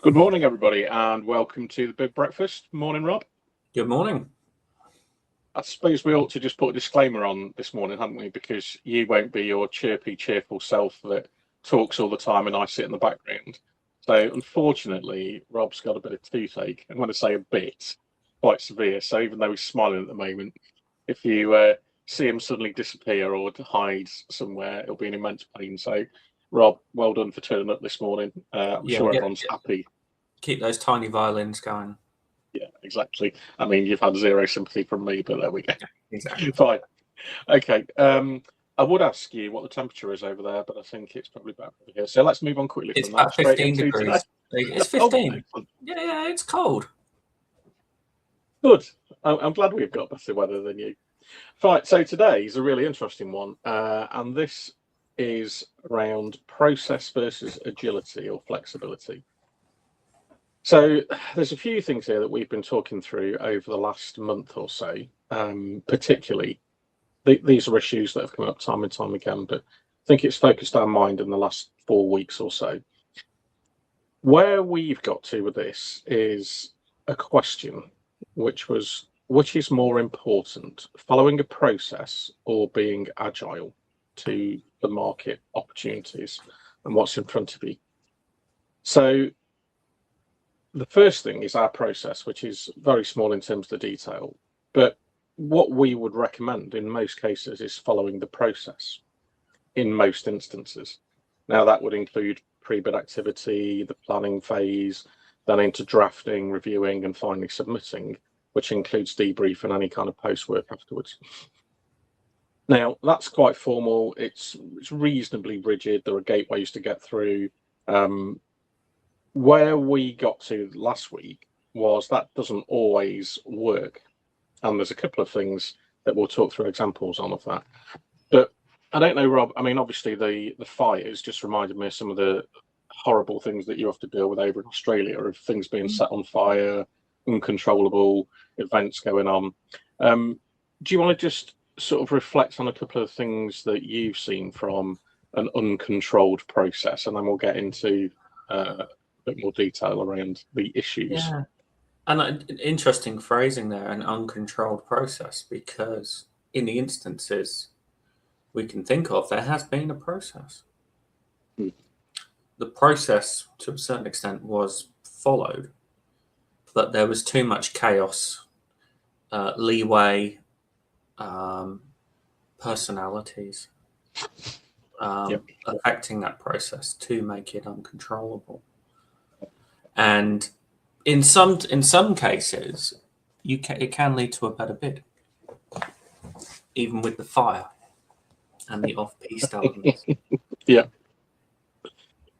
Good morning, everybody, and welcome to the Big Breakfast. Morning, Rob. Good morning. I suppose we ought to just put a disclaimer on this morning, haven't we? Because you won't be your chirpy, cheerful self that talks all the time and I sit in the background. So, unfortunately, Rob's got a bit of toothache. I'm going to say a bit, quite severe. So, even though he's smiling at the moment, if you see him suddenly disappear or hide somewhere, it'll be an immense pain. So, Rob, well done for turning up this morning. I'm sure everyone's happy. Keep those tiny violins going. Yeah, exactly. I mean, you've had zero sympathy from me, but there we go. Exactly. Fine. Okay. I would ask you what the temperature is over there, but I think it's probably about over here. So let's move on quickly. It's from about 15 degrees. It's 15. Yeah, it's cold. Good. I'm glad we've got better weather than you. Right. So today is a really interesting one, and this is around process versus agility or flexibility. So there's a few things here that we've been talking through over the last month or so, particularly these are issues that have come up time and time again, but I think it's focused our mind in the last 4 weeks or so. Where we've got to with this is a question, which is more important, following a process or being agile to the market opportunities and what's in front of you? So the first thing is our process, which is very small in terms of the detail. But what we would recommend in most cases is following the process in most instances. Now, that would include pre-bid activity, the planning phase, then into drafting, reviewing, and finally submitting, which includes debrief and any kind of post-work afterwards. Now, that's quite formal. It's reasonably rigid. There are gateways to get through. Where we got to last week was that doesn't always work. And there's a couple of things that we'll talk through examples on of that. But I don't know, Rob, I mean, obviously the fires just reminded me of some of the horrible things that you have to deal with over in Australia, of things being set on fire, uncontrollable events going on. Do you want to just sort of reflect on a couple of things that you've seen from an uncontrolled process, and then we'll get into a bit more detail around the issues? Yeah. And interesting phrasing there, an uncontrolled process, because in the instances we can think of, there has been a process. The process, to a certain extent, was followed, but there was too much chaos, leeway, personalities affecting that process to make it uncontrollable. And in some cases, it can lead to a better bid, even with the fire and the off-piste elements. Yeah.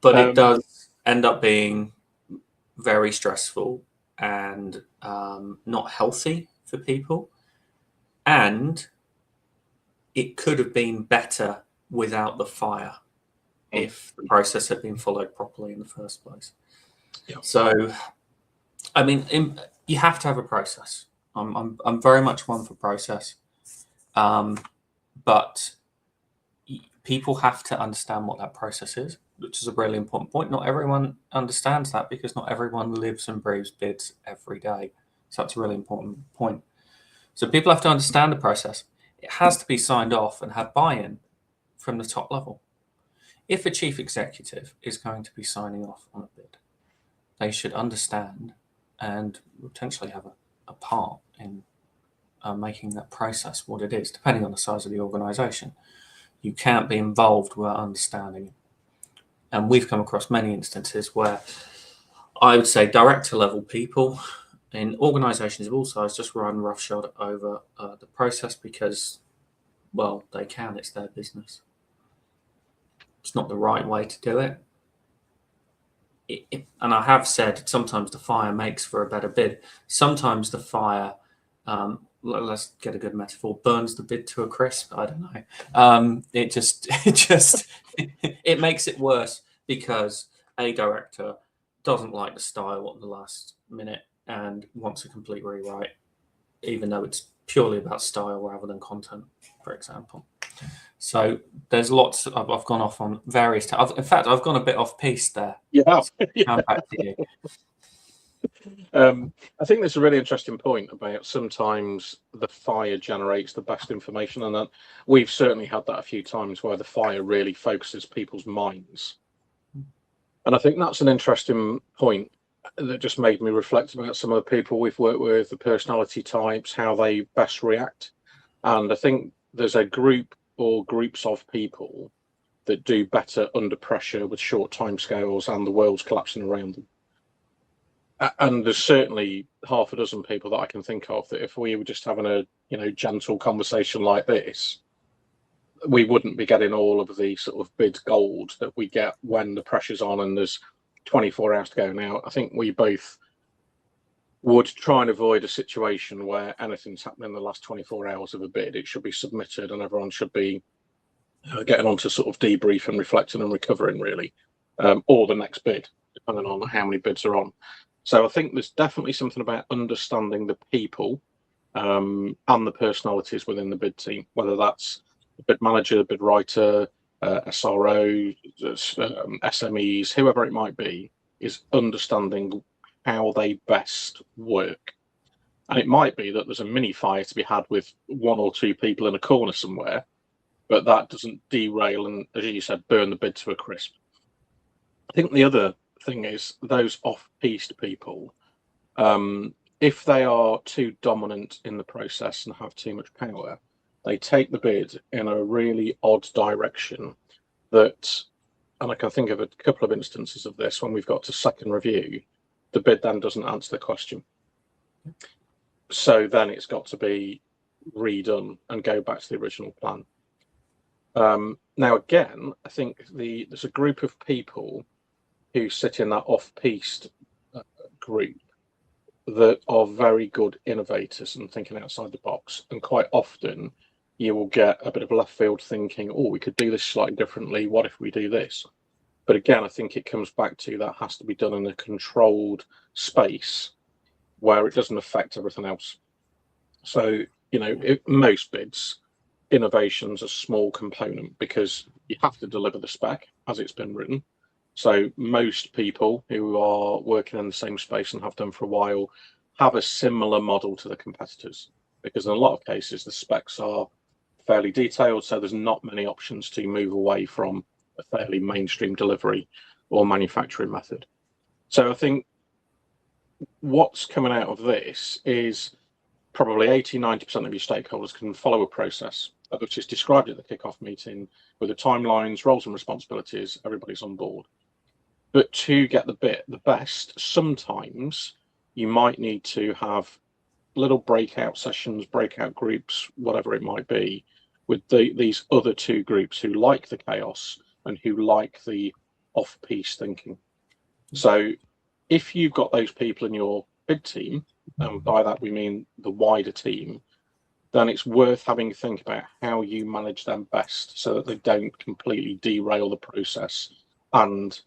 But it does end up being very stressful and not healthy for people. And it could have been better without the fire if the process had been followed properly in the first place. Yeah. So, I mean, you have to have a process. I'm very much one for process, but people have to understand what that process is, which is a really important point. Not everyone understands that because not everyone lives and breathes bids every day. So that's a really important point. So people have to understand the process. It has to be signed off and have buy-in from the top level. If a chief executive is going to be signing off on a bid, they should understand and potentially have a part in making that process what it is, depending on the size of the organization. You can't be involved without understanding it. And we've come across many instances where I would say director level people in organizations of all sizes just run roughshod over the process because, well, they can. It's their business. It's not the right way to do it. And I have said sometimes the fire makes for a better bid. Sometimes the fire, let's get a good metaphor, burns the bid to a crisp. I don't know. It makes it worse because a director doesn't like the style at the last minute and wants a complete rewrite, even though it's purely about style rather than content, for example. So there's lots. I've gone off on various. In fact, I've gone a bit off piece there. Yeah. Come back to you. I think there's a really interesting point about sometimes the fire generates the best information, and that we've certainly had that a few times where the fire really focuses people's minds. And I think that's an interesting point that just made me reflect about some of the people we've worked with, the personality types, how they best react. And I think there's a group or groups of people that do better under pressure with short timescales and the world's collapsing around them. And there's certainly half a dozen people that I can think of that if we were just having a gentle conversation like this, we wouldn't be getting all of the sort of bid gold that we get when the pressure's on and there's 24 hours to go. Now, I think we both would try and avoid a situation where anything's happening in the last 24 hours of a bid. It should be submitted and everyone should be getting on to sort of debrief and reflecting and recovering, really, or the next bid, depending on how many bids are on. So I think there's definitely something about understanding the people and the personalities within the bid team, whether that's the bid manager, the bid writer, SRO, SMEs, whoever it might be, is understanding how they best work. And it might be that there's a mini fire to be had with one or two people in a corner somewhere, but that doesn't derail and, as you said, burn the bid to a crisp. I think the other thing is those off-piste people, if they are too dominant in the process and have too much power, they take the bid in a really odd direction that, and I can think of a couple of instances of this when we've got to second review, the bid then doesn't answer the question. So then it's got to be redone and go back to the original plan. Now, again, I think there's a group of people who sit in that off-piste group that are very good innovators and thinking outside the box. And quite often you will get a bit of left field thinking, oh, we could do this slightly differently. What if we do this? But again, I think it comes back to that has to be done in a controlled space where it doesn't affect everything else. So, most bids, innovation's a small component because you have to deliver the spec as it's been written. So most people who are working in the same space and have done for a while have a similar model to the competitors, because in a lot of cases the specs are fairly detailed, so there's not many options to move away from a fairly mainstream delivery or manufacturing method. So I think what's coming out of this is probably 80-90% of your stakeholders can follow a process which is described at the kickoff meeting with the timelines, roles and responsibilities, everybody's on board. But to get the best, sometimes you might need to have little breakout sessions, breakout groups, whatever it might be, with these other two groups who like the chaos and who like the off-piste thinking. So if you've got those people in your bid team, and by that we mean the wider team, then it's worth having to think about how you manage them best so that they don't completely derail the process and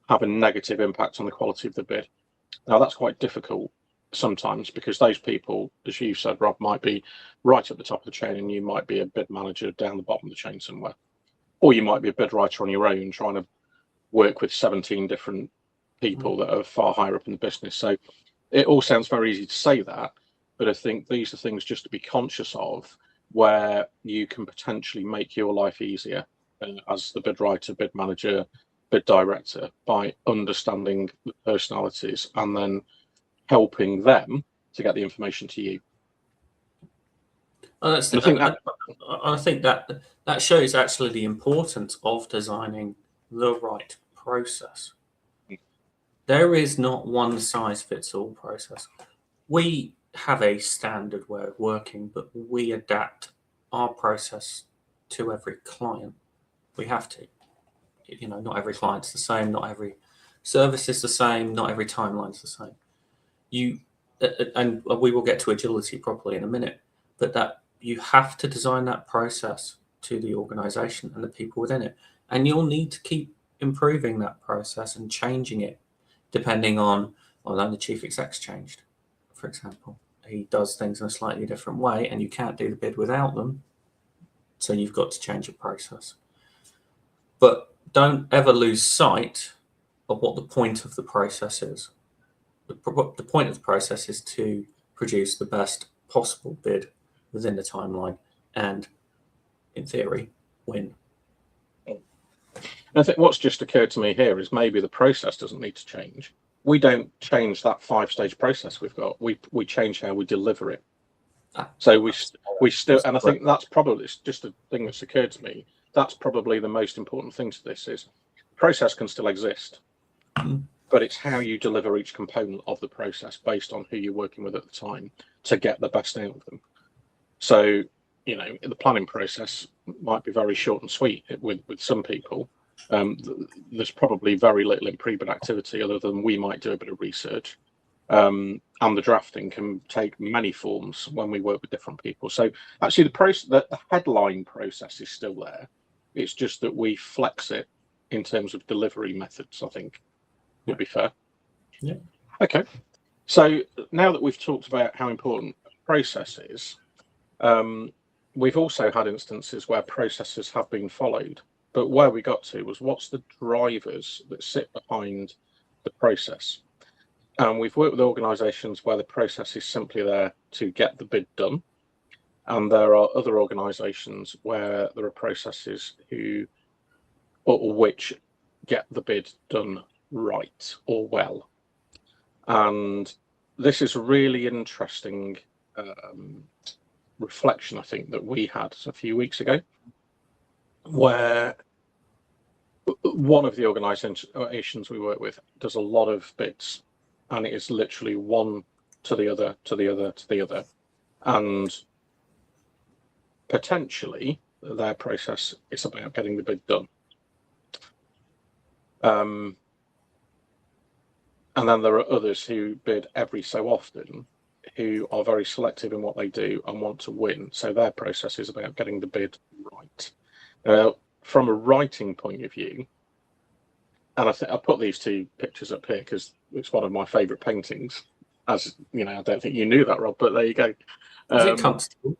have a negative impact on the quality of the bid. Now, that's quite difficult sometimes because those people, as you said, Rob, might be right at the top of the chain and you might be a bid manager down the bottom of the chain somewhere. Or you might be a bid writer on your own trying to work with 17 different people that are far higher up in the business. So it all sounds very easy to say that, but I think these are things just to be conscious of where you can potentially make your life easier as the bid writer, bid manager, bid director by understanding the personalities and then helping them to get the information to you. I think that shows actually the importance of designing the right process. There is not one size fits all process. We have a standard way of working, but we adapt our process to every client. We have to. Not every client's the same, not every service is the same, not every timeline's the same. And we will get to agility properly in a minute, but that you have to design that process to the organization and the people within it. And you'll need to keep improving that process and changing it depending on, although the chief exec's changed, for example. He does things in a slightly different way and you can't do the bid without them. So you've got to change your process. But don't ever lose sight of what the point of the process is. The point of the process is to produce the best possible bid within the timeline and, in theory, win. I think what's just occurred to me here is maybe the process doesn't need to change. We don't change that 5-stage process we've got. We change how we deliver it. So we still, and I think that's probably, it's just a thing that's occurred to me. That's probably the most important thing to this is process can still exist, but it's how you deliver each component of the process based on who you're working with at the time to get the best out of them. So, you know, the planning process might be very short and sweet with some people. There's probably very little in pre-bid activity other than we might do a bit of research. And the drafting can take many forms when we work with different people. So actually the headline process is still there. It's just that we flex it in terms of delivery methods, I think would be fair. Yeah. Okay. So now that we've talked about how important process is, we've also had instances where processes have been followed, but where we got to was what's the drivers that sit behind the process. And we've worked with organisations where the process is simply there to get the bid done. And there are other organisations where there are processes which get the bid done right or well. And this is a really interesting reflection, I think, that we had a few weeks ago, where one of the organisations we work with does a lot of bids, and it is literally one to the other, to the other, to the other. And potentially their process is about getting the bid done. And then there are others who bid every so often, who are very selective in what they do and want to win. So their process is about getting the bid right. From a writing point of view, and I put these two pictures up here because it's one of my favourite paintings. As you know, I don't think you knew that, Rob, but there you go. Is it comfortable?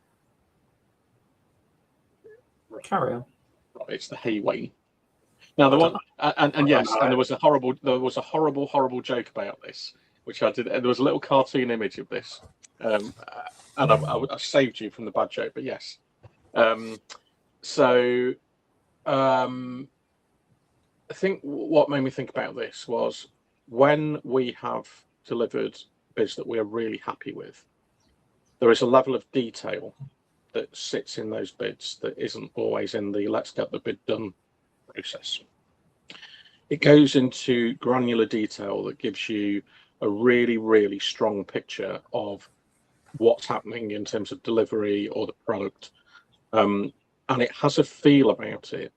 Carry on. Right, it's the Hayway. Now the one, and yes, and there was a horrible joke about this, which I did. There was a little cartoon image of this, and I saved you from the bad joke, but yes. I think what made me think about this was when we have delivered bids that we are really happy with, there is a level of detail that sits in those bids that isn't always in the let's get the bid done process. It goes into granular detail that gives you a really, really strong picture of what's happening in terms of delivery or the product. And it has a feel about it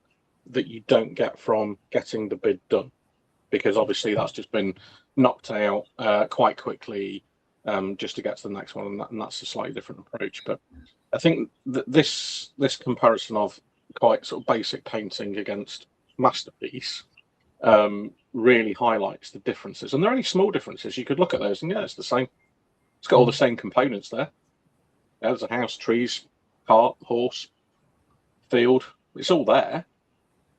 that you don't get from getting the bid done, because obviously that's just been knocked out quite quickly just to get to the next one, and that's a slightly different approach. But I think that this comparison of quite sort of basic painting against masterpiece really highlights the differences, and there are only small differences. You could look at those and yeah, it's the same. It's got all the same components there. Yeah, there's a house, trees, cart, horse, field. It's all there.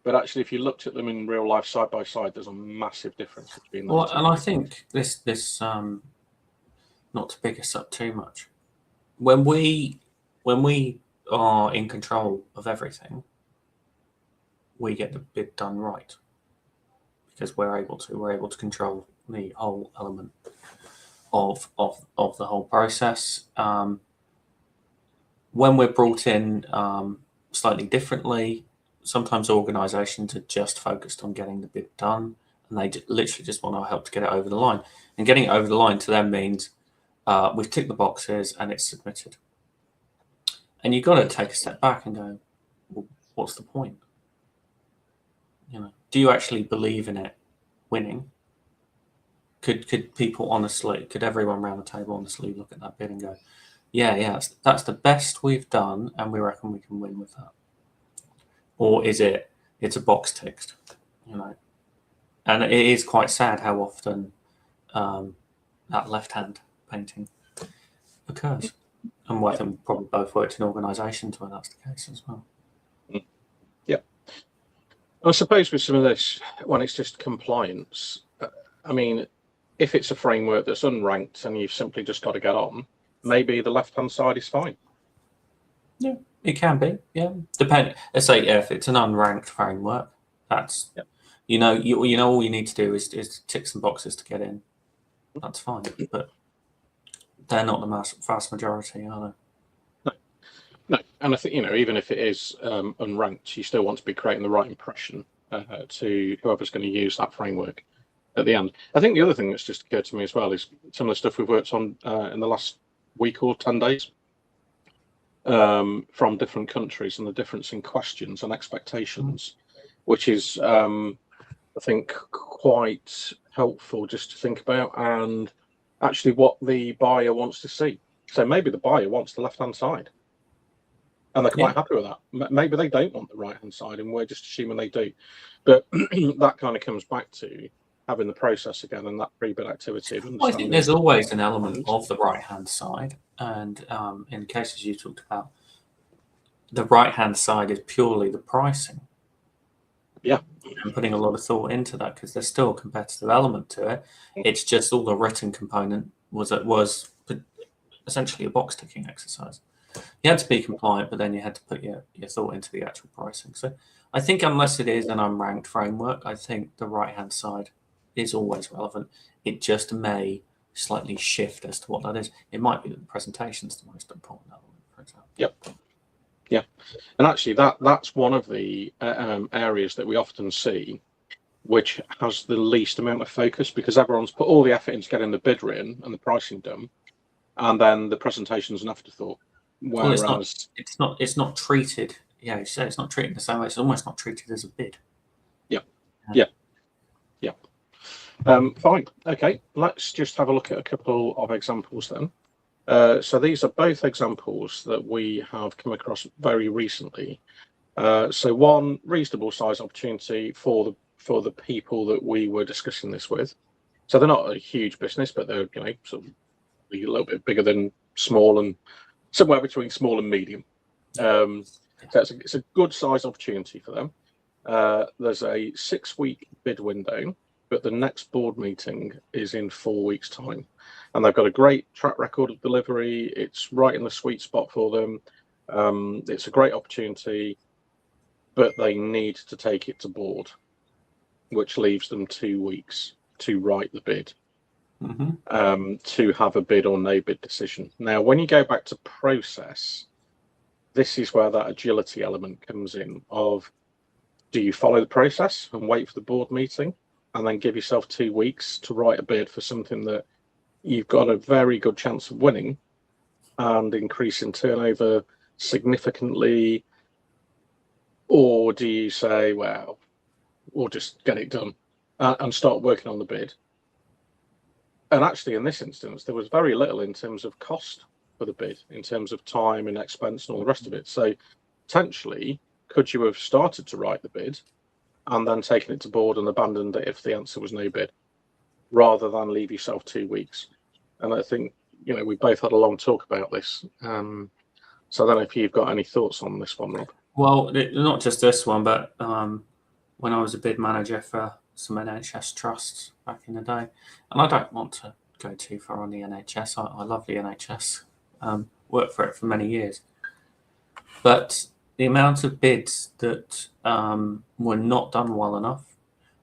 But actually, if you looked at them in real life side by side, there's a massive difference between those two. And I think this not to pick us up too much, when we are in control of everything, we get the bid done right because we're able to control the whole element of the whole process. When we're brought in slightly differently, sometimes organisations are just focused on getting the bid done, and they literally just want our help to get it over the line. And getting it over the line to them means we've ticked the boxes and it's submitted. And you've got to take a step back and go, well, what's the point? You know, do you actually believe in it winning? Could people honestly, could everyone around the table honestly look at that bid and go, yeah, that's the best we've done, and we reckon we can win with that? Or is it's a box ticked, you know? And it is quite sad how often that left-hand painting occurs. And I think we've probably both worked in organisations where that's the case as well. I suppose with some of this, when it's just compliance, I mean, if it's a framework that's unranked and you've simply just got to get on, maybe the left-hand side is fine. Yeah, it can be. Yeah, let's say if it's an unranked framework, that's you know all you need to do is tick some boxes to get in. That's fine, but they're not the vast majority, are they? No, and I think even if it is unranked, you still want to be creating the right impression to whoever's going to use that framework at the end. I think the other thing that's just occurred to me as well is some of the stuff we've worked on in the last week or 10 days from different countries and the difference in questions and expectations, which is, I think, quite helpful just to think about and actually what the buyer wants to see. So maybe the buyer wants the left-hand side. And they're quite happy with that. Maybe they don't want the right-hand side, and we're just assuming they do. But that kind of comes back to having the process again and that pre-bid activity. I think there's always an element of the right-hand side. And in the cases you talked about, the right-hand side is purely the pricing. Yeah. And putting a lot of thought into that because there's still a competitive element to it. It's just all the written component was essentially a box-ticking exercise. You had to be compliant, but then you had to put your thought into the actual pricing. So I think unless it is an unranked framework, I think the right-hand side is always relevant. It just may slightly shift as to what that is. It might be that the presentation is the most important element, for example. Yep. Yeah. And actually that's one of the areas that we often see which has the least amount of focus because everyone's put all the effort into getting the bid written and the pricing done, and then the presentation's an afterthought. Whereas well, it's not treated. Yeah, you say it's not treated the same way. It's almost not treated as a bid. Yeah. Fine. Okay. Let's just have a look at a couple of examples then. So these are both examples that we have come across very recently. So one reasonable size opportunity for the people that we were discussing this with. So they're not a huge business, but they're sort of a little bit bigger than small and somewhere between small and medium. So it's a good size opportunity for them. There's a 6-week bid window, but the next board meeting is in 4 weeks' time. And they've got a great track record of delivery. It's right in the sweet spot for them. It's a great opportunity, but they need to take it to board, which leaves them 2 weeks to write the bid. To have a bid or no bid decision. Now, when you go back to process, this is where that agility element comes in of, do you follow the process and wait for the board meeting and then give yourself 2 weeks to write a bid for something that you've got a very good chance of winning and increasing turnover significantly? Or do you say, well, we'll just get it done and start working on the bid? And actually, in this instance, there was very little in terms of cost for the bid, in terms of time and expense and all the rest of it. So potentially, could you have started to write the bid and then taken it to board and abandoned it if the answer was no bid, rather than leave yourself 2 weeks? And I think, we both had a long talk about this. So I don't know if you've got any thoughts on this one, Rob. Well, not just this one, but when I was a bid manager for some NHS trusts back in the day, and I don't want to go too far on the NHS. I love the NHS, worked for it for many years, but the amount of bids that were not done well enough,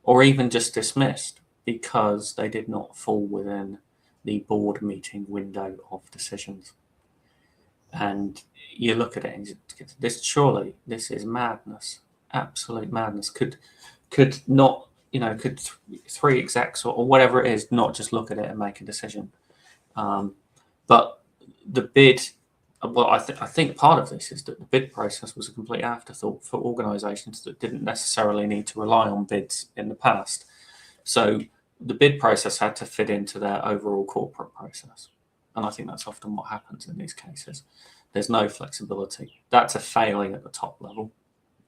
or even just dismissed because they did not fall within the board meeting window of decisions. And you look at it and this is madness, absolute madness. Could not, could 3 execs or whatever it is, not just look at it and make a decision. But the bid, well, I think part of this is that the bid process was a complete afterthought for organisations that didn't necessarily need to rely on bids in the past. So the bid process had to fit into their overall corporate process. And I think that's often what happens in these cases. There's no flexibility. That's a failing at the top level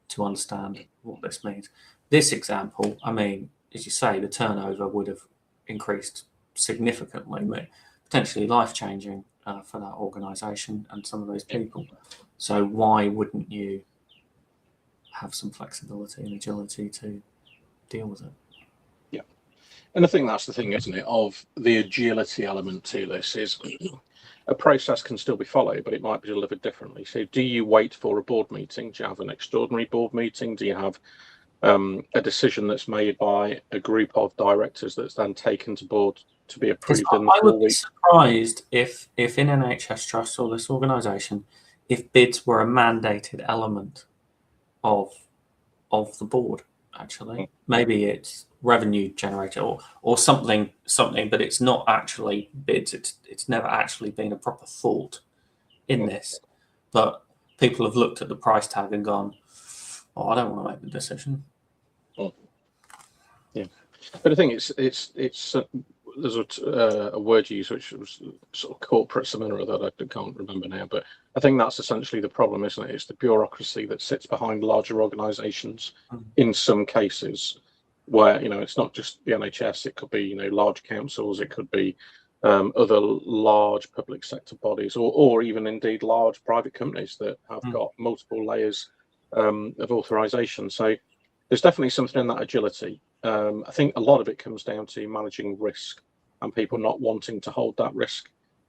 to understand what this means. This example, I mean, as you say, the turnover would have increased significantly, potentially life-changing for that organisation and some of those people. So why wouldn't you have some flexibility and agility to deal with it. Yeah. And I think that's the thing, isn't it, of the agility element to this is a process can still be followed, but it might be delivered differently. So do you wait for a board meeting? Do you have an extraordinary board meeting? Do you have a decision that's made by a group of directors that's then taken to board to be approved in the 4 weeks? I would be surprised if in NHS Trust or this organisation, if bids were a mandated element of the board. Actually, maybe it's revenue generator or something, but it's not actually bids. It's never actually been a proper thought in this. But people have looked at the price tag and gone, "Oh, I don't want to make the decision." Yeah, but I think it's there's a word used which was sort of corporate similar that I can't remember now, but I think that's essentially the problem, isn't it? It's the bureaucracy that sits behind larger organisations in some cases, where it's not just the NHS. It could be large councils, it could be other large public sector bodies, or even indeed large private companies that have got multiple layers of authorisation. So there's definitely something in that agility. I think a lot of it comes down to managing risk and people not wanting to hold that risk.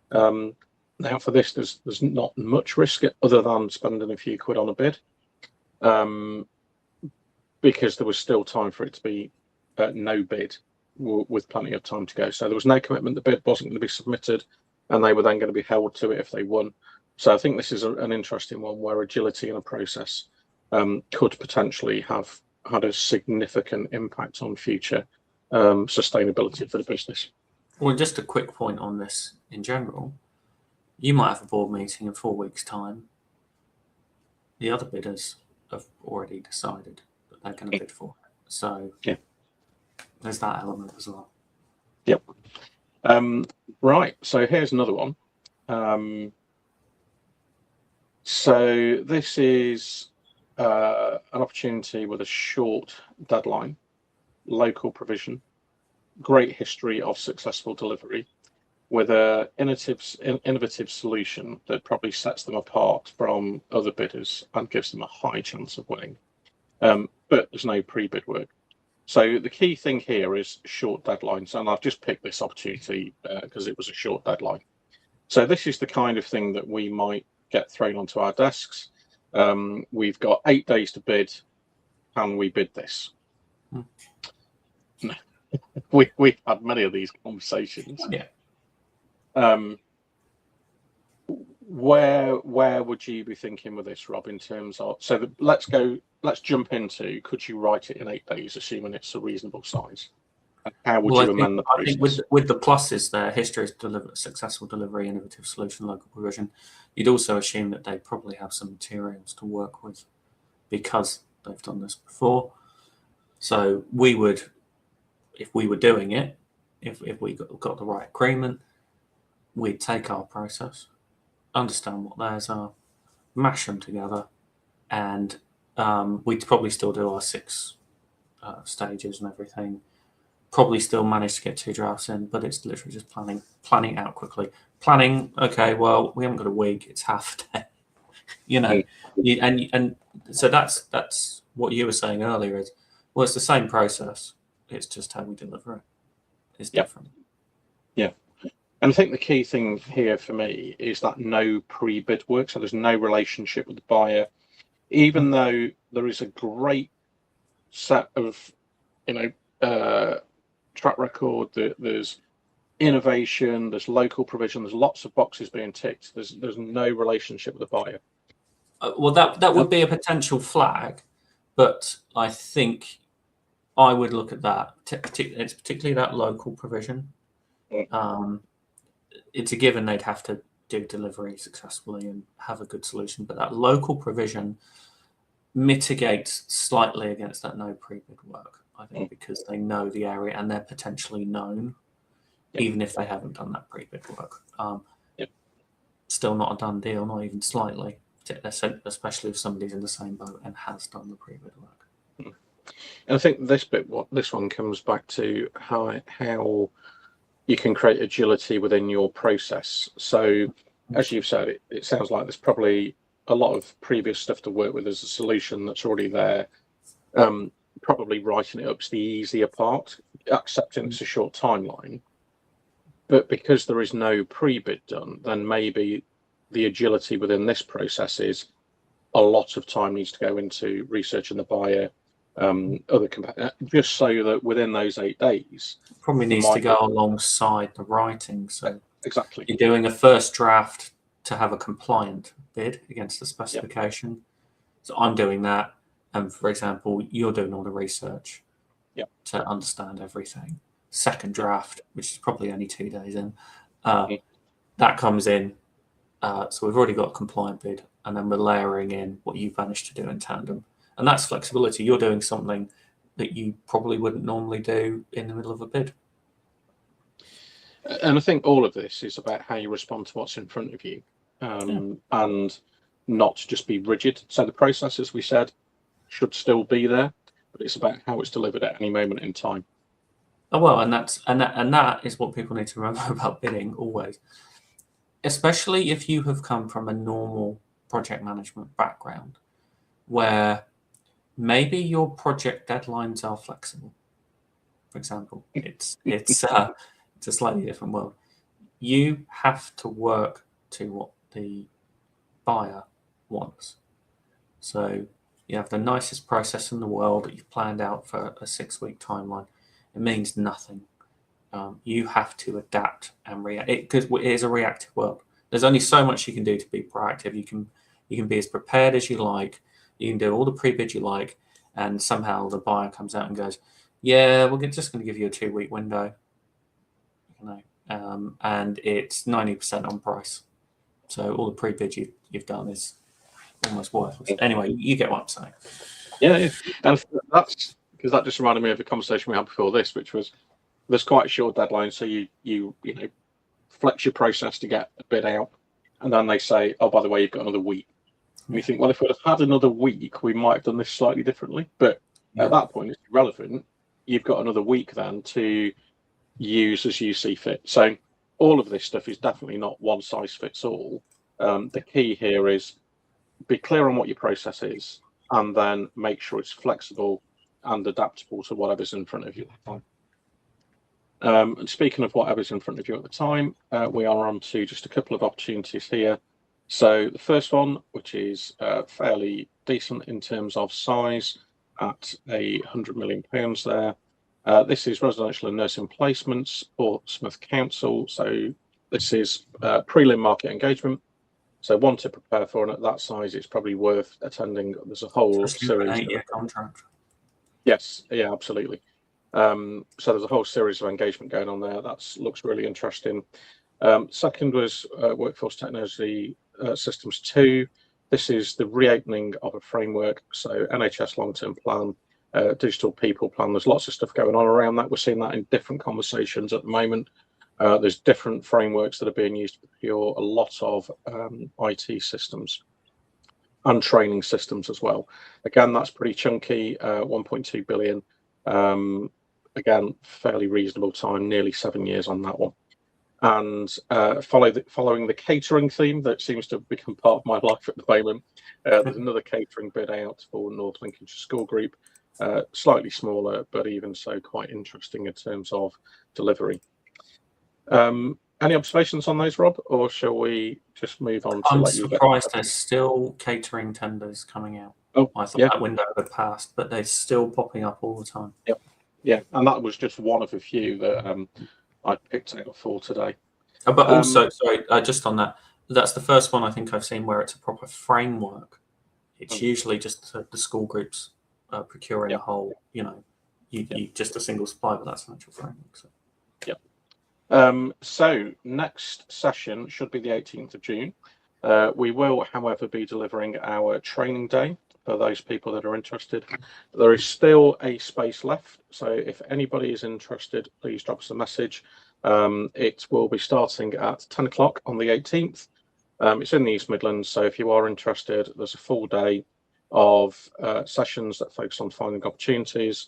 Now for this, there's not much risk other than spending a few quid on a bid, because there was still time for it to be no bid with plenty of time to go. So there was no commitment. The bid wasn't going to be submitted, and they were then going to be held to it if they won. So I think this is an interesting one where agility in a process could potentially have had a significant impact on future sustainability for the business. Well, just a quick point on this in general. You might have a board meeting in 4 weeks' time. The other bidders have already decided that they're going to bid for it. So there's that element as well. Yep. Right. So here's another one. So this is an opportunity with a short deadline, local provision, great history of successful delivery, with an innovative solution that probably sets them apart from other bidders and gives them a high chance of winning. But there's no pre-bid work. So the key thing here is short deadlines, and I've just picked this opportunity because it was a short deadline. So this is the kind of thing that we might get thrown onto our desks. We've got 8 days to bid. Can we bid this? We've had many of these conversations. Where would you be thinking with this, Rob, in terms of, so let's jump into, could you write it in 8 days, assuming it's a reasonable size? How would you amend the process? I think with the pluses there, history is successful delivery, innovative solution, local provision, you'd also assume that they probably have some materials to work with because they've done this before. So we would, if we were doing it, if we got the right agreement, we'd take our process, understand what theirs are, mash them together, and we'd probably still do our 6 stages and everything. Probably still manage to get 2 drafts in, but it's literally just planning out quickly. Planning, okay, well, we haven't got a week, it's half a day. And so that's what you were saying earlier is, well, it's the same process, it's just how we deliver it is different. Yeah. And I think the key thing here for me is that no pre-bid work. So there's no relationship with the buyer, even though there is a great set of, track record. There's innovation, there's local provision, there's lots of boxes being ticked. There's no relationship with the buyer. Well, that would be a potential flag, but I think I would look at that. It's particularly that local provision. It's a given they'd have to do delivery successfully and have a good solution, but that local provision mitigates slightly against that no pre-bid work, I think, because they know the area and they're potentially known, even if they haven't done that pre-bid work. Still not a done deal, not even slightly, especially if somebody's in the same boat and has done the pre-bid work. And I think this one comes back to how you can create agility within your process. So as you've said, it sounds like there's probably a lot of previous stuff to work with. There's a solution that's already there. Probably writing it up's the easier part, accepting it's a short timeline. But because there is no pre-bid done, then maybe the agility within this process is a lot of time needs to go into researching the buyer, just so that within those 8 days, Probably needs to go alongside the writing. So exactly, you're doing a first draft to have a compliant bid against the specification. Yep. So I'm doing that, and for example, you're doing all the research to understand everything. Second draft, which is probably only 2 days in, that comes in. So we've already got a compliant bid, and then we're layering in what you've managed to do in tandem. And that's flexibility. You're doing something that you probably wouldn't normally do in the middle of a bid. And I think all of this is about how you respond to what's in front of you, and not just be rigid. So the process, as we said, should still be there, but it's about how it's delivered at any moment in time. Oh, well, and that is what people need to remember about bidding always, especially if you have come from a normal project management background, where maybe your project deadlines are flexible. For example, it's a slightly different world. You have to work to what the buyer wants. So you have the nicest process in the world that you've planned out for a 6-week timeline. It means nothing. You have to adapt and react, because it is a reactive world. There's only so much you can do to be proactive. You can be as prepared as you like. You can do all the pre-bid you like, and somehow the buyer comes out and goes, "Yeah, we're just going to give you a 2-week window," and it's 90% on price. So all the pre-bid you've done is almost worthless. Anyway, you get what I'm saying. Yeah, and that's because that just reminded me of a conversation we had before this, which was there's quite a short deadline, so you flex your process to get a bid out, and then they say, "Oh, by the way, you've got another week." And you think, well, if we'd have had another week, we might have done this slightly differently. But at that point, it's irrelevant. You've got another week then to use as you see fit. So all of this stuff is definitely not one size fits all. The key here is be clear on what your process is, and then make sure it's flexible and adaptable to whatever's in front of you at the time. And speaking of whatever's in front of you at the time, we are on to just a couple of opportunities here. So the first one, which is fairly decent in terms of size, at £100 million there. This is residential and nursing placements, Portsmouth Council. So this is prelim market engagement. So one to prepare for, and at that size, it's probably worth attending. There's a whole series. An 8-year contract. Yes, yeah, absolutely. So there's a whole series of engagement going on there. That looks really interesting. Second was Workforce Technology Systems 2. This is the reopening of a framework. So NHS long-term plan, digital people plan. There's lots of stuff going on around that. We're seeing that in different conversations at the moment. There's different frameworks that are being used to procure a lot of IT systems and training systems as well. Again, that's pretty chunky, 1.2 billion. Again, fairly reasonable time, nearly 7 years on that one. And following the catering theme that seems to have become part of my life at the moment, there's another catering bid out for North Lincolnshire School Group, slightly smaller, but even so quite interesting in terms of delivery. Any observations on those, Rob, or shall we just move on to I'm let you surprised there's still catering tenders coming out. Oh, I thought that window had passed, but they're still popping up all the time. Yep. Yeah, and that was just one of a few that I picked out for today. But also, sorry, just on that, that's the first one I think I've seen where it's a proper framework. It's usually just the school groups procuring a whole, you just a single supply, but that's an actual framework. So. Yep. So next session should be the 18th of June. We will, however, be delivering our training day for those people that are interested. There is still a space left, so if anybody is interested, please drop us a message. It will be starting at 10 o'clock on the 18th. It's in the East Midlands, so if you are interested, there's a full day of sessions that focus on finding opportunities,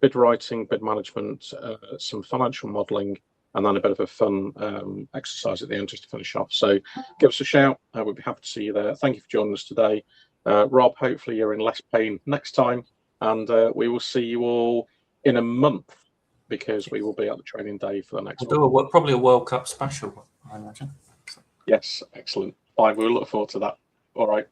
bid writing, bid management, some financial modelling, and then a bit of a fun exercise at the end just to finish off. So give us a shout. We'd be happy to see you there. Thank you for joining us today. Rob, hopefully you're in less pain next time, and we will see you all in a month, because we will be at the training day for the next one. We'll do probably a World Cup special, I imagine. Yes, excellent. Fine, we'll look forward to that. All right.